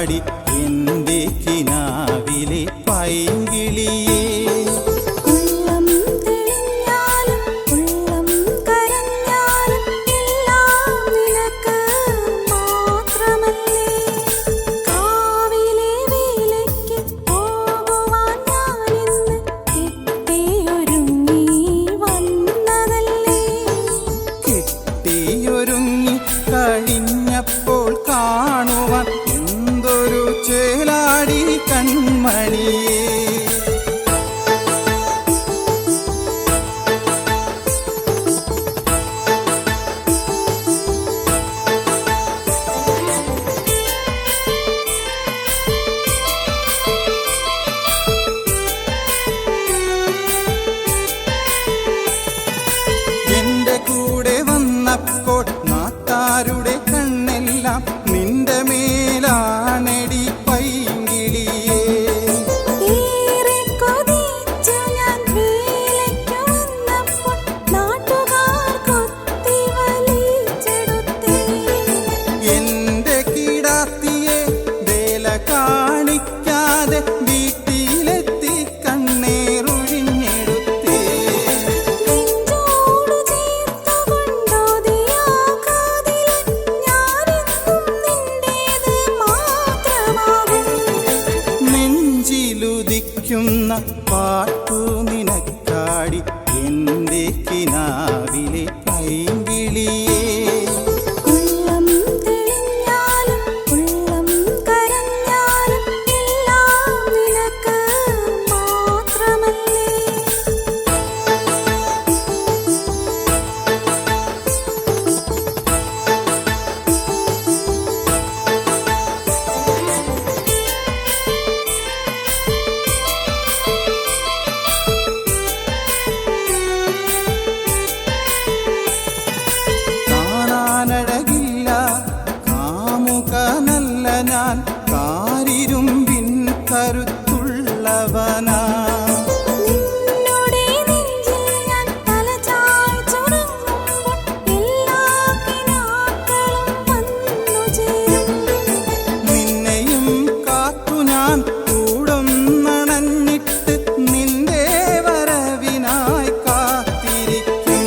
നിനക്കാടി എൻ്റെ കിനാവിലെ പൈങ്കിളിയേ. കഴിഞ്ഞപ്പോൾ കാണുവാൻ എന്തൊരു ചേലാടി കൺമണിയേ. എന്റെ കൂടെ വന്നപ്പോൾ നാട്ടാരുടെ കണ്ണെല്ലാം നിന്റെ മേലാണെടി പൈങ്കിളിയേ. എന്റെ കിടാത്തിയെ വേല കാണിക്കാതെ വീട്ടിലെത്തി കണ്ണേറൊഴിഞ്ഞെടുത്തേ. നെഞ്ചിലുദിക്കുന്ന പാട്ടു നിനക്കാടി എൻ്റെ കിനാവിലെ പൈങ്കിളിയേ. കാണാനഴകില്ല കാമുകനല്ല ഞാൻ, കാരിരുമ്പിൻ കരുത്തുള്ളവനാ. നിന്നെയും കാത്തു ഞാൻ കൂടൊന്നണഞ്ഞിട്ട് നിന്റെ വരവിനായി കാത്തിരിക്കും.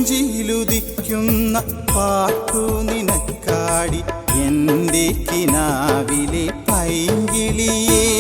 നെഞ്ചിലുദിക്കുന്ന പാട്ടു നിനക്കാടി എൻ്റെ കിനാവിലെ പൈങ്കിളിയേ.